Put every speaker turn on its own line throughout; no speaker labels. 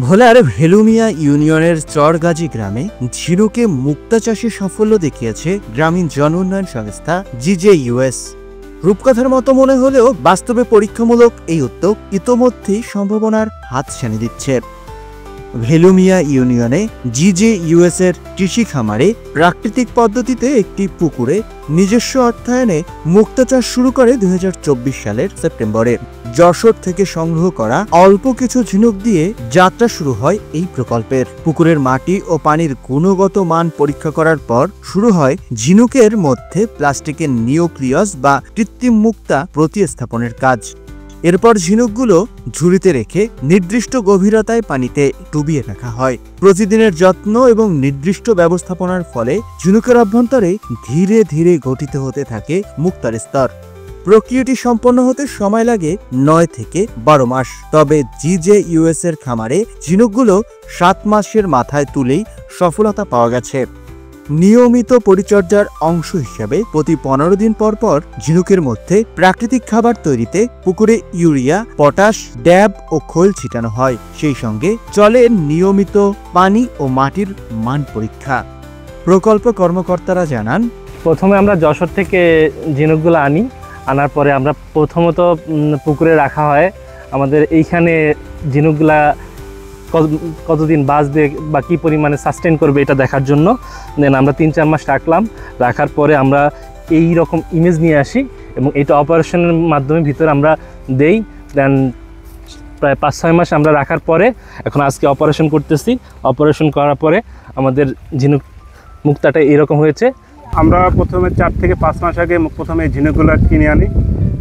ভোলার ভেলুমিয়া ইউনিয়নের চরগাজী গ্রামে ঝিনুকে মুক্তা চাষে সাফল্য দেখিয়েছে গ্রামীণ জন উন্নয়ন সংস্থা GJUS। রূপকথার মতো মনে হলেও বাস্তবে পরীক্ষামূলক এই উদ্যোগ ইতোমধ্যেই সম্ভাবনার হাতছানি দিচ্ছে। ভেলুমিয়া ইউনিয়নে GJUS এর কৃষি খামারে প্রাকৃতিক পদ্ধতিতে একটি পুকুরে নিজস্ব অর্থায়নে মুক্তা চাষ শুরু করে 2024 সালের সেপ্টেম্বরে। যশোর থেকে সংগ্রহ করা অল্প কিছু ঝিনুক দিয়ে যাত্রা শুরু হয় এই প্রকল্পের। পুকুরের মাটি ও পানির গুণগত মান পরীক্ষা করার পর শুরু হয় ঝিনুকের মধ্যে প্লাস্টিকের নিউক্লিয়াস বা কৃত্রিম মুক্তা প্রতিস্থাপনের কাজ। এরপর ঝিনুকগুলো ঝুড়িতে রেখে নির্দিষ্ট গভীরতায় পানিতে ডুবিয়ে রাখা হয়। প্রতিদিনের যত্ন এবং নির্দিষ্ট ব্যবস্থাপনার ফলে ঝিনুকের অভ্যন্তরে ধীরে ধীরে গঠিত হতে থাকে মুক্তার স্তর। প্রক্রিয়াটি সম্পন্ন হতে সময় লাগে 9 থেকে 12 মাস। তবে GJUS এর খামারে ঝিনুকগুলো 7 মাসের মাথায় তুলেই সফলতা পাওয়া গেছে। নিয়মিত পরিচর্যার অংশ হিসেবে প্রতি 15 দিন পর পর ঝিনুকের মধ্যে প্রাকৃতিক খাবার তৈরিতে পুকুরে ইউরিয়া, পটাশ, ড্যাব ও খোল ছিটানো হয়। সেই সঙ্গে চলে নিয়মিত পানি ও মাটির মান পরীক্ষা। প্রকল্প কর্মকর্তারা জানান,
প্রথমে আমরা যশোর থেকে ঝিনুকগুলো আনার পরে আমরা প্রথমত পুকুরে রাখা হয়। আমাদের এইখানে ঝিনুকগুলা কতদিন বাঁচবে বা কী পরিমাণে সাস্টেন করবে এটা দেখার জন্য দেন আমরা 3-4 মাস রাখার পরে আমরা এই রকম ইমেজ নিয়ে আসি এবং এটা অপারেশনের মাধ্যমে ভিতরে আমরা দেই। দেন প্রায় 5-6 মাস আমরা রাখার পরে এখন আজকে অপারেশন করতেছি। অপারেশন করার পরে আমাদের ঝিনুক মুক্তাটা এরকম হয়েছে।
আমরা প্রথমে 4 থেকে 5 মাস আগে প্রথমে এই ঝিনুকগুলো কিনে আনি।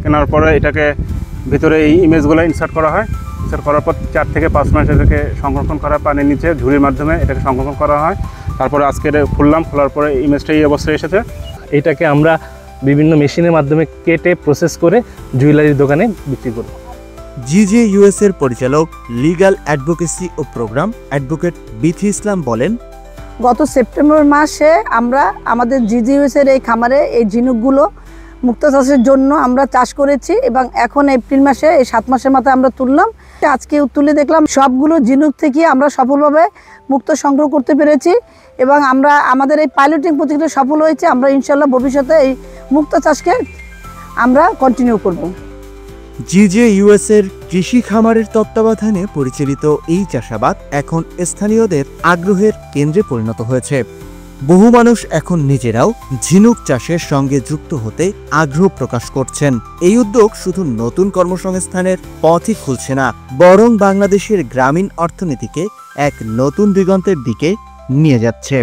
কেনার পরে এটাকে ভিতরে এই ইমেজগুলো ইনসার্ট করা হয়। ইনসার্ট করার পর 4 থেকে 5 মাস এটাকে সংরক্ষণ করা, পানির নিচে ঝুড়ির মাধ্যমে এটাকে সংরক্ষণ করা হয়। তারপরে আজকে খোলার পরে ইমেজটা এই অবস্থায় এসেছে।
এটাকে আমরা বিভিন্ন মেশিনের মাধ্যমে কেটে প্রসেস করে জুয়েলারির দোকানে বিক্রি করব।
GJUS এর পরিচালক লিগ্যাল অ্যাডভোকেসি ও প্রোগ্রাম অ্যাডভোকেট বিথি ইসলাম বলেন,
গত সেপ্টেম্বর মাসে আমরা আমাদের GJUS এর এই খামারে এই ঝিনুকগুলো মুক্তা চাষের জন্য আমরা চাষ করেছি এবং এখন এপ্রিল মাসে এই 7 মাসের মাথায় আমরা তুললাম। আজকে তুলে দেখলাম সবগুলো ঝিনুক থেকে আমরা সফলভাবে মুক্তা সংগ্রহ করতে পেরেছি এবং আমরা আমাদের এই পাইলটিং প্রজেক্টে সফল হয়েছে। আমরা ইনশাল্লাহ ভবিষ্যতে এই মুক্তা চাষকে আমরা কন্টিনিউ করব।
GJUS এর কৃষি খামারের তত্ত্বাবধানে পরিচালিত এই চাষাবাদ এখন স্থানীয়দের আগ্রহের কেন্দ্রে পরিণত হয়েছে। বহু মানুষ এখন নিজেরাও ঝিনুক চাষের সঙ্গে যুক্ত হতে আগ্রহ প্রকাশ করছেন। এই উদ্যোগ শুধু নতুন কর্মসংস্থানের পথই খুলছে না, বরং বাংলাদেশের গ্রামীণ অর্থনীতিকে এক নতুন দিগন্তের দিকে নিয়ে যাচ্ছে।